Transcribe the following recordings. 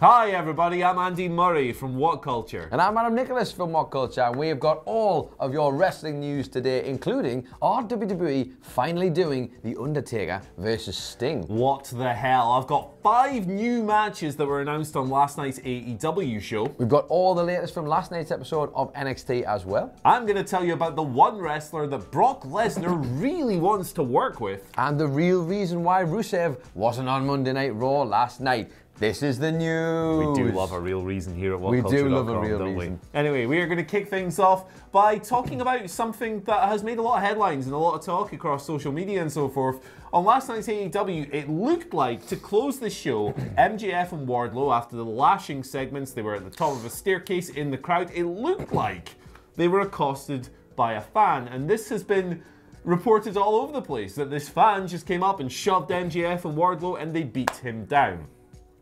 Hi everybody, I'm Andy Murray from WhatCulture. And I'm Adam Nicholas from WhatCulture, and we have got all of your wrestling news today, including our WWE finally doing The Undertaker versus Sting. What the hell? I've got 5 new matches that were announced on last night's AEW show. We've got all the latest from last night's episode of NXT as well. I'm going to tell you about the one wrestler that Brock Lesnar really wants to work with. And the real reason why Rusev wasn't on Monday Night Raw last night. This is the news. We do love a real reason here at WhatCulture.com, We do love a real don't reason. We? Anyway, we are going to kick things off by talking about something that has made a lot of headlines and a lot of talk across social media and so forth. On last night's AEW, it looked like, to close the show, MJF and Wardlow, after the lashing segments, they were at the top of a staircase in the crowd, it looked like they were accosted by a fan. And this has been reported all over the place, that this fan just came up and shoved MJF and Wardlow and they beat him down.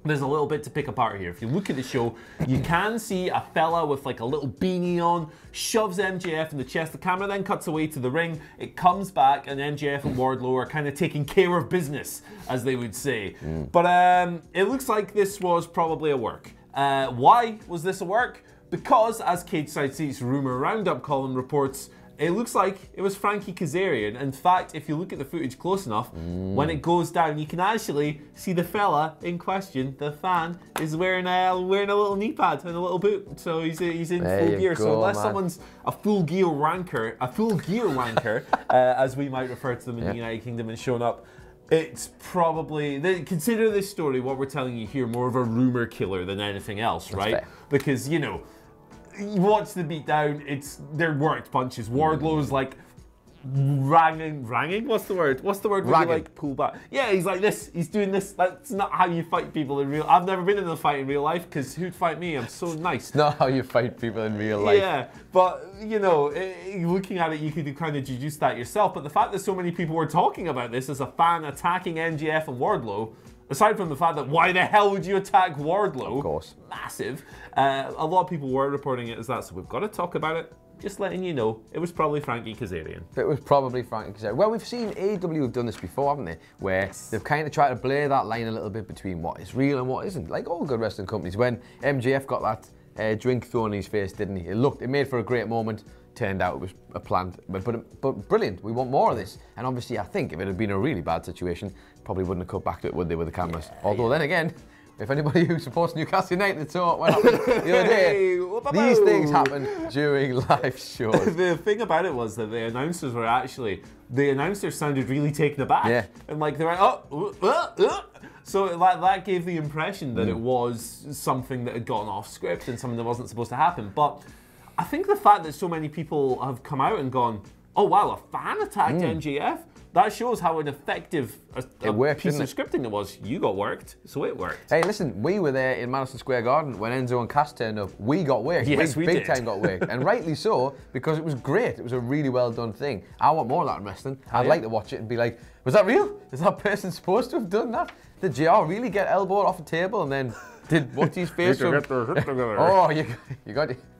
There's a little bit to pick apart here. If you look at the show, you can see a fella with like a little beanie on, shoves MJF in the chest. The camera then cuts away to the ring. It comes back and MJF and Wardlow are kind of taking care of business, as they would say. But it looks like this was probably a work. Why was this a work? Because, as Cage Side Seats Rumor Roundup column reports, it looks like it was Frankie Kazarian. In fact, if you look at the footage close enough, when it goes down, you can actually see the fella in question, the fan, is wearing a little knee pad and a little boot. So he's in full gear. So unless someone's a full gear wanker, as we might refer to them in the United Kingdom, and shown up, it's probably, consider this story, what we're telling you here, more of a rumor killer than anything else, right? Fair. Because, you know, you watch the beatdown, they're worked punches. Wardlow's like ranging? What's the word? What's the word when you like pull back? Yeah, he's like this, he's doing this. That's not how you fight people in real. I've never been in a fight in real life, because who'd fight me? I'm so nice. It's not how you fight people in real life. Yeah, but you know, looking at it, you could kind of deduce that yourself. But the fact that so many people were talking about this as a fan attacking MJF and Wardlow, aside from the fact that why the hell would you attack Wardlow? Of course. Massive. A lot of people were reporting it as that, so we've got to talk about it. Just letting you know, it was probably Frankie Kazarian. It was probably Frankie Kazarian. Well, we've seen AEW have done this before, haven't they? Where they've kind of tried to blur that line a little bit between what is real and what isn't. Like all good wrestling companies. When MJF got that drink thrown in his face, didn't he? It made for a great moment. Turned out it was a planned, but brilliant. We want more of this. And obviously, I think if it had been a really bad situation, probably wouldn't have cut back to it, would they, with the cameras? Although then again, if anybody who supports Newcastle United saw what happened the other day, these things happen during live shows. The thing about it was that the announcers were actually, the announcers sounded really taken aback. Yeah. And like they were so that gave the impression that it was something that had gone off script and something that wasn't supposed to happen. But I think the fact that so many people have come out and gone, oh wow, a fan attacked MJF, that shows how an effective piece of scripting it was. You got worked, so it worked. Hey, listen, we were there in Madison Square Garden when Enzo and Cass turned up. We got worked. Yes, we big did. time got worked. And rightly so, because it was great. It was a really well done thing. I want more of that in wrestling. I'd like to watch it and be like, was that real? Is that person supposed to have done that? Did JR really get elbowed off a table and then did what's his face from? Oh,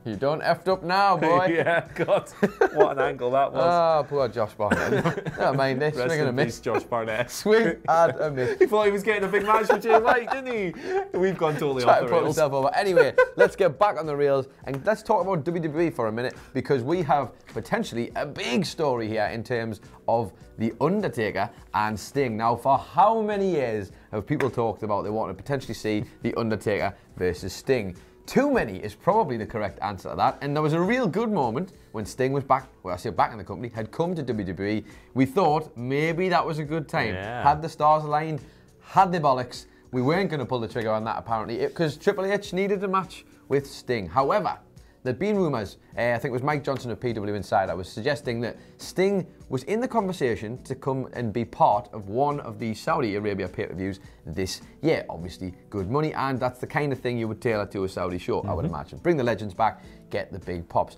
you done effed up now, boy. Yeah, God, what an angle that was. Oh, poor Josh Barnett. Never mind this. Swing and a miss. Josh Barnett. Swing and a miss. He thought he was getting a big match with Jay White, didn't he? We've gone totally off the rails. Over. Anyway, let's get back on the rails and let's talk about WWE for a minute, because we have potentially a big story here in terms of The Undertaker and Sting. Now, for how many years have people talked about they want to potentially see The Undertaker versus Sting? Too many is probably the correct answer to that. And there was a real good moment when Sting was back, well, I say back in the company, had come to WWE. We thought maybe that was a good time. Yeah. Had the stars aligned, had the bollocks. We weren't going to pull the trigger on that apparently, because Triple H needed a match with Sting. However, there'd been rumours, I think it was Mike Johnson of PW Insider, was suggesting that Sting was in the conversation to come and be part of one of the Saudi Arabia pay-per-views this year. Obviously, good money, and that's the kind of thing you would tailor to a Saudi show, I would imagine. Bring the legends back, get the big pops.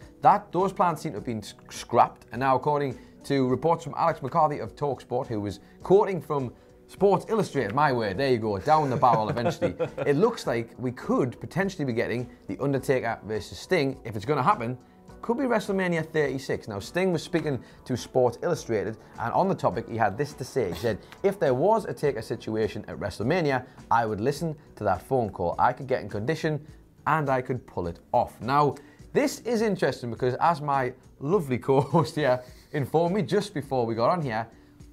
Those plans seem to have been scrapped, and now according to reports from Alex McCarthy of TalkSport, who was quoting from Sports Illustrated, my word, there you go, down the barrel eventually. It looks like we could potentially be getting The Undertaker versus Sting, if it's going to happen, could be WrestleMania 36. Now, Sting was speaking to Sports Illustrated, and on the topic, he had this to say. He said, if there was a Taker situation at WrestleMania, I would listen to that phone call. I could get in condition, and I could pull it off. Now, this is interesting because as my lovely co-host here informed me just before we got on here,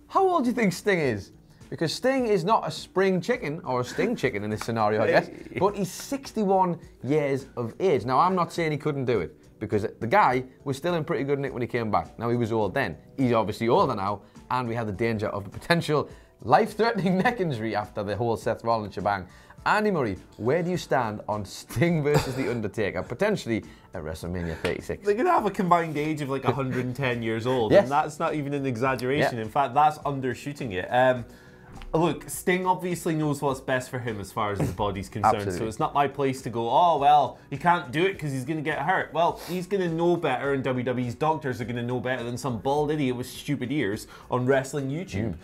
how old do you think Sting is? Because Sting is not a spring chicken, or a Sting chicken in this scenario, I guess, but he's 61 years of age. Now, I'm not saying he couldn't do it, because the guy was still in pretty good nick when he came back. Now, he was old then. He's obviously older now, and we had the danger of a potential life-threatening neck injury after the whole Seth Rollins shebang. Andy Murray, where do you stand on Sting versus The Undertaker, potentially at WrestleMania 36? They're going to have a combined age of like 110 years old, yes. And that's not even an exaggeration. In fact, that's undershooting it. Look, Sting obviously knows what's best for him as far as his body's concerned, Absolutely. so it's not my place to go, oh, well, he can't do it because he's going to get hurt. Well, he's going to know better, and WWE's doctors are going to know better than some bald idiot with stupid ears on wrestling YouTube.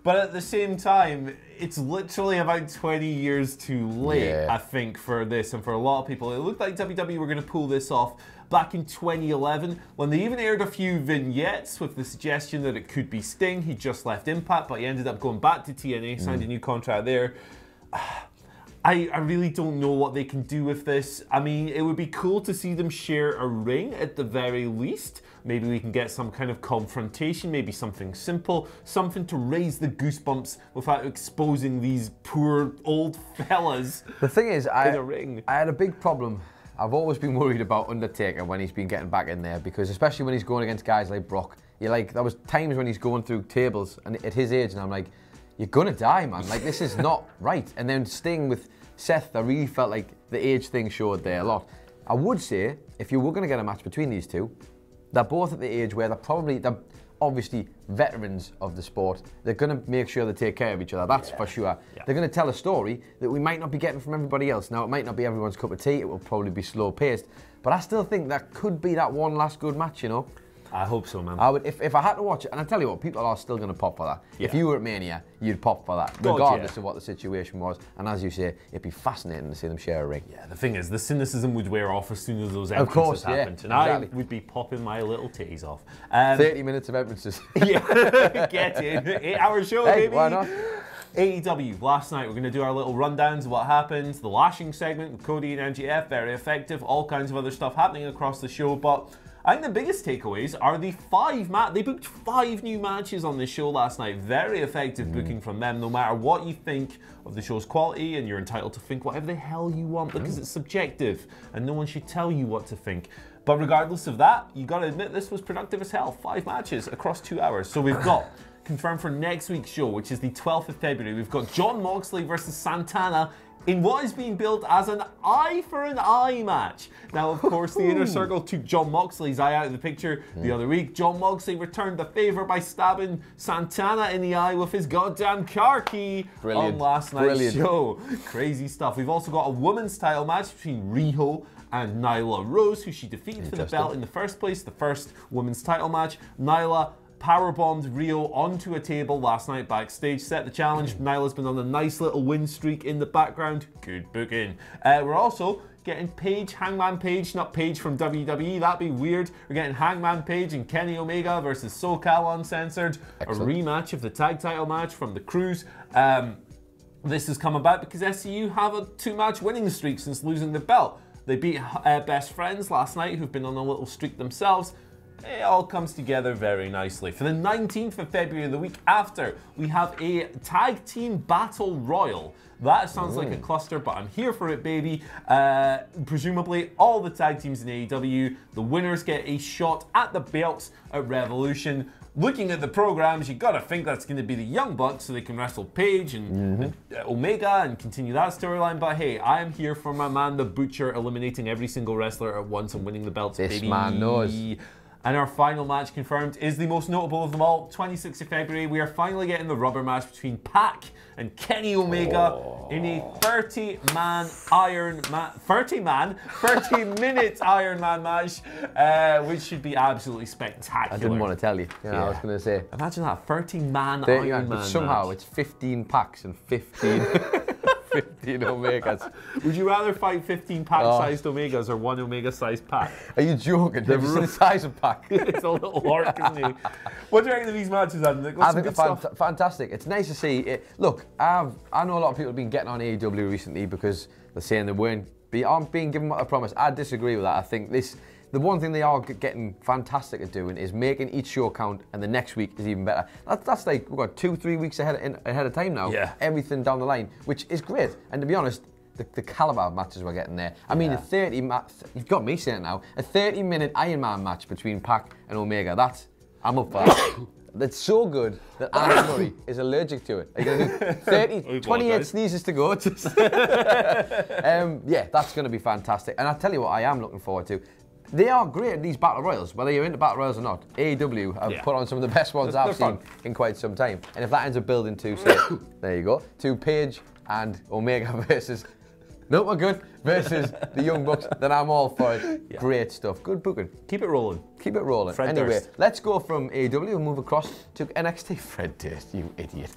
But at the same time, it's literally about 20 years too late, I think, for this, and for a lot of people. It looked like WWE were going to pull this off back in 2011, when they even aired a few vignettes with the suggestion that it could be Sting. He just left Impact, but he ended up going back to TNA, signed a new contract there. I really don't know what they can do with this. I mean, it would be cool to see them share a ring at the very least. Maybe we can get some kind of confrontation, maybe something simple, something to raise the goosebumps without exposing these poor old fellas. The thing is, in a ring. I had a big problem. I've always been worried about Undertaker when he's been getting back in there, because especially when he's going against guys like Brock, you're like, there was times when he's going through tables and at his age, and I'm like, you're gonna die, man. Like, this is not right. And then Sting with Seth, I really felt like the age thing showed there a lot. I would say, if you were gonna get a match between these two, they're both at the age where they're obviously veterans of the sport. They're going to make sure they take care of each other, that's for sure. They're going to tell a story that we might not be getting from everybody else. Now, it might not be everyone's cup of tea, it will probably be slow paced, but I still think that could be that one last good match, you know? I hope so, man. I would, if I had to watch it, and I tell you what, people are still going to pop for that. If you were at Mania, you'd pop for that, regardless of what the situation was. And as you say, it'd be fascinating to see them share a ring. Yeah, the thing is, the cynicism would wear off as soon as those entrances happened. And I would be popping my little titties off. 30 minutes of entrances. Yeah, get in. 8-hour show, baby. Why not? AEW, last night we're going to do our little rundowns of what happened. The lashing segment with Cody and MJF, very effective. All kinds of other stuff happening across the show, but I think the biggest takeaways are the they booked 5 new matches on this show last night. Very effective booking from them, no matter what you think of the show's quality, and you're entitled to think whatever the hell you want because it's subjective and no one should tell you what to think. But regardless of that, you got to admit this was productive as hell. 5 matches across 2 hours. So we've got confirmed for next week's show, which is the 12th of February, we've got Jon Moxley versus Santana in what is being billed as an eye for an eye match. Now, of course, the Inner Circle took Jon Moxley's eye out of the picture the other week. Jon Moxley returned the favour by stabbing Santana in the eye with his goddamn car key on last night's show. Crazy stuff. We've also got a women's title match between Riho and Nyla Rose, who she defeated for the belt in the first place, the first women's title match. Nyla powerbombed Rio onto a table last night backstage, set the challenge. Nyla's been on a nice little win streak in the background. Good booking. We're also getting Hangman Page, not Page from WWE, that'd be weird. We're getting Hangman Page and Kenny Omega versus SoCal Uncensored. Excellent. A rematch of the tag title match from the Cruise. This has come about because SCU have a 2-match winning streak since losing the belt. They beat Best Friends last night, who've been on a little streak themselves. It all comes together very nicely. For the 19th of February, the week after, we have a tag team battle royal. That sounds like a cluster, but I'm here for it, baby. Presumably, all the tag teams in AEW, the winners get a shot at the belts at Revolution. Looking at the programs, you gotta think that's gonna be the Young Bucks so they can wrestle Page and Omega and continue that storyline. But hey, I am here for my man, the Butcher, eliminating every single wrestler at once and winning the belts, baby. This man knows. And our final match confirmed is the most notable of them all. 26th of February, we are finally getting the rubber match between Pac and Kenny Omega in a 30-minute Iron Man match, which should be absolutely spectacular. I didn't want to tell you. I was going to say. Imagine that, 30-man Iron Man somehow match. It's 15 packs and 15... 15 Omegas. Would you rather fight 15 pack-sized Omegas or one Omega-sized pack? Are you joking? Have you seen the size of pack? It's a little orc, isn't he? What do you reckon of these matches, Adam? I think it's fantastic. It's nice to see it. Look, I know a lot of people have been getting on AEW recently because they're saying they aren't being given what I promised. I disagree with that. I think the one thing they are getting fantastic at doing is making each show count, and the next week is even better. That's like, we've got 2-3 weeks ahead of time now. Yeah. Everything down the line, which is great. And to be honest, the caliber of matches we're getting there. I mean, you've got me saying it now, a 30-minute Iron Man match between Pac and Omega. I'm up for that. That's so good that Andy Murray is allergic to it. Are you going to do 28 sneezes to go? Yeah, that's going to be fantastic. And I'll tell you what I am looking forward to. They are great at these Battle Royals, whether you're into Battle Royals or not. AEW have put on some of the best ones I've seen in quite some time. And if that ends up building to, say, there you go, to Page and Omega versus, no, we're good, versus the Young Bucks, then I'm all for it. Yeah. Great stuff. Good booking. Keep it rolling. Keep it rolling. Fred anyway, Durst. let's go from AEW and move across to NXT. Fred Durst, you idiot.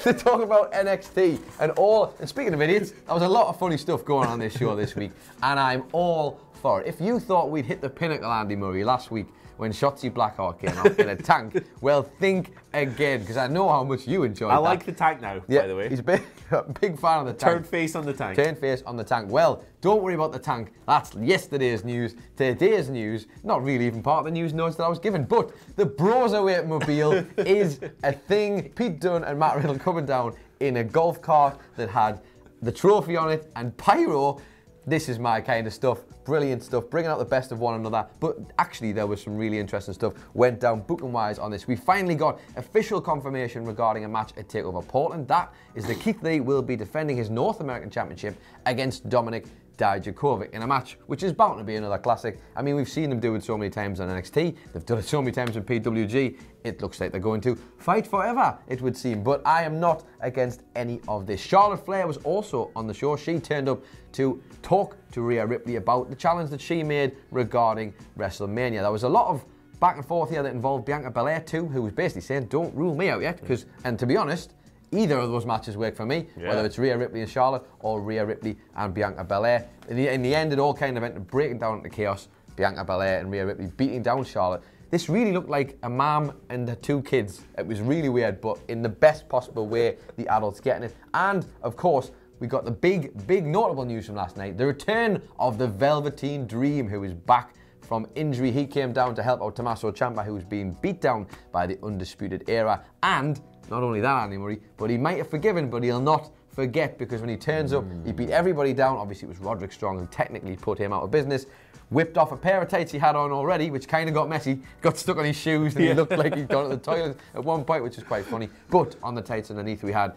To talk about NXT and speaking of idiots, there was a lot of funny stuff going on this show this week, and I'm all for it. If you thought we'd hit the pinnacle, Andy Murray, last week when Shotzi Blackheart came out in a tank, well, think again, because I know how much you enjoyed that. I like the tank now, by the way. He's a big fan of the tank. Turned face on the tank. Turned face on the tank. Well, don't worry about the tank. That's yesterday's news. Today's news, not really even part of the news notes that I was given, but the Broserweight Mobile is a thing. Pete Dunne and Matt Riddle coming down in a golf cart that had the trophy on it and pyro. This is my kind of stuff. Brilliant stuff, bringing out the best of one another. But actually, there was some really interesting stuff went down booking-wise on this. We finally got official confirmation regarding a match at TakeOver Portland. That is that Keith Lee will be defending his North American Championship against Dominic Dijakovic in a match which is bound to be another classic. I mean, we've seen them do it so many times on NXT. They've done it so many times in PWG. It looks like they're going to fight forever, it would seem. But I am not against any of this. Charlotte Flair was also on the show. She turned up to talk to Rhea Ripley about the challenge that she made regarding WrestleMania. There was a lot of back and forth here that involved Bianca Belair too, who was basically saying, don't rule me out yet, and to be honest, either of those matches work for me, whether it's Rhea Ripley and Charlotte or Rhea Ripley and Bianca Belair. In the end, it all kind of ended up breaking down into chaos. Bianca Belair and Rhea Ripley beating down Charlotte. This really looked like a mom and her two kids. It was really weird, but in the best possible way, the adults getting it. And, of course, we got the big notable news from last night. The return of the Velveteen Dream, who is back from injury. He came down to help out Tommaso Ciampa, who was being beat down by the Undisputed Era. And not only that, Andy Murray, but he might have forgiven, but he'll not forget, because when he turns up, he beat everybody down. Obviously, it was Roderick Strong who technically put him out of business. Whipped off a pair of tights he had on already, which kind of got messy. Got stuck on his shoes, and he looked like he'd gone to the toilet at one point, which was quite funny. But on the tights underneath, we had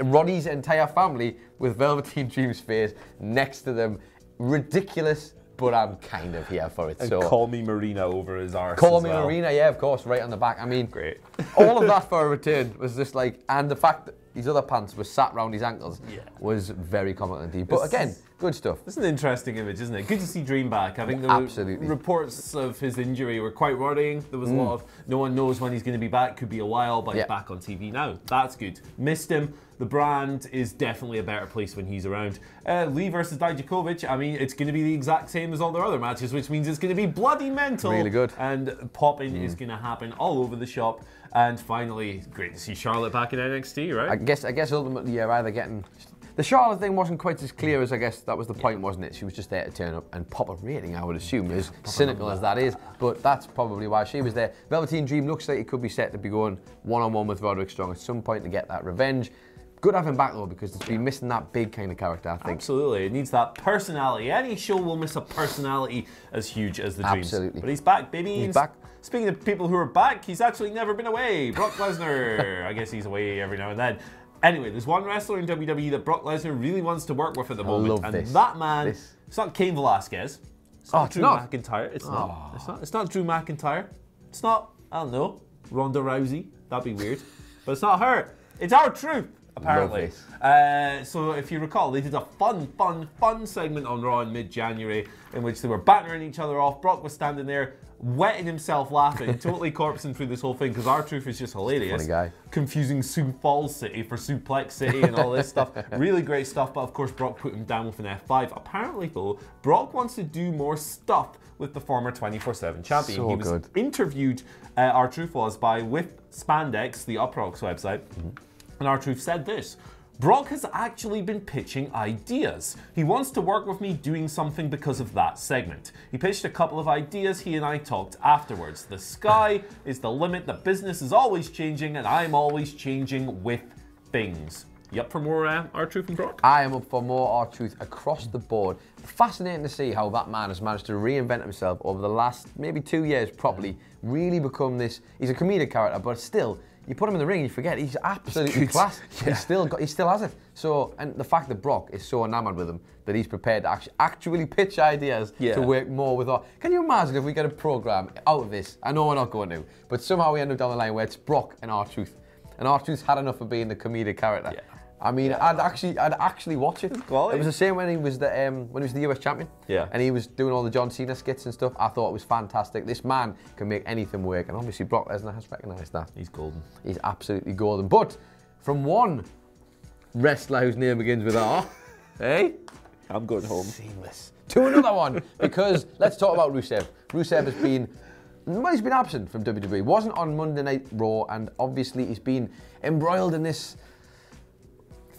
Roddy's entire family with Velveteen Dream's face next to them. Ridiculous, but I'm kind of here for it. And so call me Marina over his arse. Call me Marina, yeah, of course, right on the back. I mean, great. All of that for a return was just like, and the fact that his other pants were sat round his ankles was very complimentary. But again, good stuff. It's an interesting image, isn't it? Good to see Dream back. I think the reports of his injury were quite worrying. There was a lot of, no one knows when he's going to be back. Could be a while, but he's back on TV now. That's good. Missed him. The brand is definitely a better place when he's around. Lee versus Dijakovic, I mean, it's going to be the exact same as all their other matches, which means it's going to be bloody mental. Really good. And popping is going to happen all over the shop. And finally, great to see Charlotte back in NXT, right? I guess ultimately you're either getting... The Charlotte thing wasn't quite as clear as I guess that was the point, wasn't it? She was just there to turn up and pop a rating, I would assume, as cynical as that is. But that's probably why she was there. Velveteen Dream looks like it could be set to be going one-on-one with Roderick Strong at some point to get that revenge. Good to have him back though, because it's been missing that big kind of character, I think. Absolutely, it needs that personality. Any show will miss a personality as huge as the Dreams. Absolutely. But he's back, baby. He's back. Speaking of people who are back, he's actually never been away. Brock Lesnar. I guess he's away every now and then. Anyway, there's one wrestler in WWE that Brock Lesnar really wants to work with at the moment. And that man, it's not Cain Velasquez. It's not Drew McIntyre. It's not. It's not Drew McIntyre. It's not, I don't know, Ronda Rousey. That'd be weird. But it's not her. It's our truth. apparently. So if you recall, they did a fun segment on Raw in mid-January in which they were battering each other off. Brock was standing there, wetting himself laughing, totally corpsing through this whole thing because R-Truth is just hilarious. Funny guy. Confusing Sioux Falls City for Suplex City and all this stuff. Really great stuff, but of course Brock put him down with an F5. Apparently though, Brock wants to do more stuff with the former 24/7 champion. So he was interviewed, R-Truth was, with Spandex, the Uproxx website, and R-Truth said this: Brock has actually been pitching ideas. He wants to work with me doing something because of that segment. He pitched a couple of ideas, he and I talked afterwards. The sky is the limit, the business is always changing, and I'm always changing with things. You up for more R-Truth and Brock? I am up for more R-Truth across the board. Fascinating to see how that man has managed to reinvent himself over the last maybe 2 years properly, really become this, he's a comedic character, but still, you put him in the ring and you forget, he's absolutely class. Yeah. He still has it. So, and the fact that Brock is so enamored with him that he's prepared to actually pitch ideas to work more with R. Can you imagine if we get a program out of this? I know we're not going to, but somehow we end up down the line where it's Brock and R-Truth. And R-Truth's had enough of being the comedic character. Yeah. I mean, I'd actually watch it. It was the same when he was the US champion. Yeah. And he was doing all the John Cena skits and stuff. I thought it was fantastic. This man can make anything work, and obviously Brock Lesnar has recognised that. He's golden. He's absolutely golden. But from one wrestler whose name begins with R, hey, I'm going home. Seamless. To another one, because let's talk about Rusev. Rusev has been. Well, he's been absent from WWE. He wasn't on Monday Night Raw, and obviously he's been embroiled in this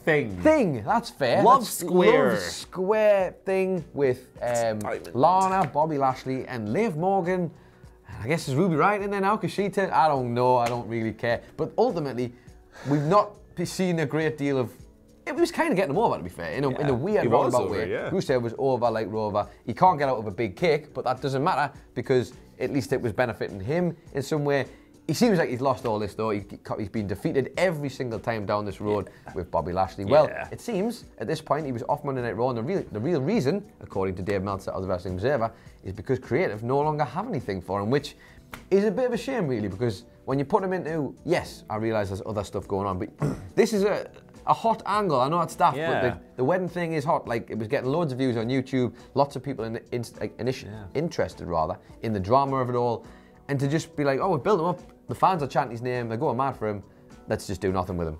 thing. That's fair. Love square thing with Lana, Bobby Lashley, and Liv Morgan. I guess is Ruby Riott in there now because she turned. I don't know. I don't really care. But ultimately, we've not seen a great deal of. It was kind of getting him over, to be fair, in a weird roundabout way. Yeah. Rusev was over like Rover. He can't get out of a big kick, but that doesn't matter because at least it was benefiting him in some way. He seems like he's lost all this though. He's been defeated every single time down this road with Bobby Lashley. Well, it seems at this point he was off Monday Night Raw, and the real reason, according to Dave Meltzer of the Wrestling Observer, is because creative no longer have anything for him, which is a bit of a shame really, because when you put him into, yes, I realise there's other stuff going on, but this is a hot angle. I know it's daft, but the wedding thing is hot. Like, it was getting loads of views on YouTube, lots of people interested rather in the drama of it all, and to just be like, oh, we built him up. The fans are chanting his name. They're going mad for him. Let's just do nothing with him.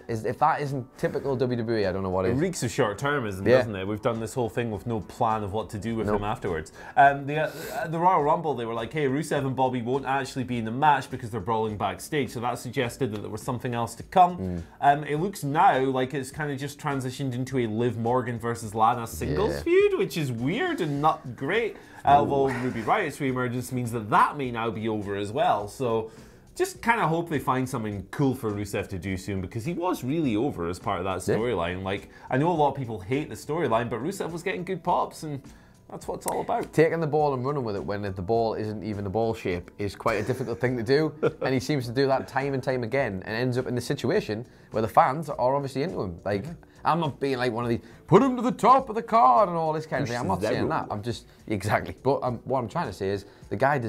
If that isn't typical WWE, I don't know what is. It reeks of short-termism, doesn't it? We've done this whole thing with no plan of what to do with him afterwards. The Royal Rumble, they were like, hey, Rusev and Bobby won't actually be in the match because they're brawling backstage. So that suggested that there was something else to come. It looks now like it's kind of just transitioned into a Liv Morgan versus Lana singles feud, which is weird and not great. Although Ruby Riott's reemergence means that may now be over as well. So just kind of hope they find something cool for Rusev to do soon, because he was really over as part of that storyline. Like, I know a lot of people hate the storyline, but Rusev was getting good pops, and that's what it's all about. Taking the ball and running with it when the ball isn't even the ball shape is quite a difficult thing to do, and he seems to do that time and time again, and ends up in the situation where the fans are obviously into him. Like, I'm not being like one of these, put him to the top of the card and all this kind of thing. I'm not saying that. I'm just, but what I'm trying to say is the guy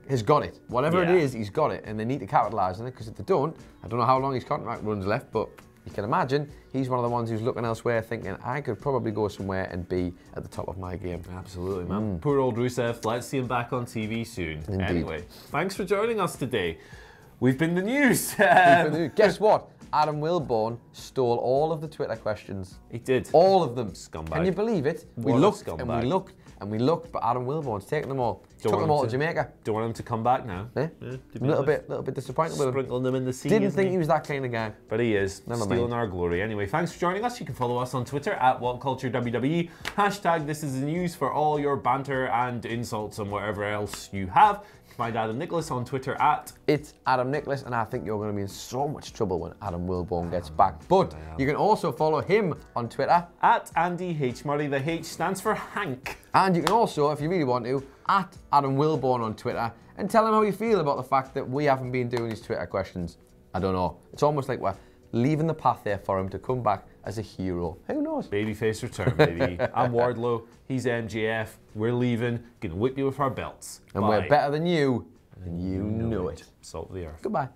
has got it. Whatever it is, he's got it, and they need to capitalise on it, because if they don't, I don't know how long his contract runs left, but you can imagine he's one of the ones who's looking elsewhere thinking, I could probably go somewhere and be at the top of my game. Absolutely, man. Poor old Rusev. Let's see him back on TV soon. Indeed. Anyway, thanks for joining us today. We've been the news. Guess what? Adam Wilborn stole all of the Twitter questions. He did. All of them. Scumbag. Can you believe it? We looked and we looked and we looked, but Adam Wilborn's taken them all. Took them all to Jamaica. Don't want him to come back now. A little bit disappointed with him. Sprinkling them in the sea. Didn't think he was that kind of guy. But he is. Stealing our glory. Anyway, thanks for joining us. You can follow us on Twitter at WhatCultureWWE. Hashtag This Is The News for all your banter and insults and whatever else you have. You can find Adam Nicholas on Twitter at It's Adam Nicholas, and I think you're going to be in so much trouble when Adam Wilborn gets back. But you can also follow him on Twitter at Andy H. Murray. The H stands for Hank. And you can also, if you really want to, at Adam Wilborn on Twitter, and tell him how you feel about the fact that we haven't been doing his Twitter questions. I don't know. It's almost like we're leaving the path there for him to come back as a hero. Who knows? Babyface return, baby. I'm Wardlow. He's MJF. We're leaving. Gonna whip you with our belts. And we're better than you, and you know it. Salt of the earth. Goodbye.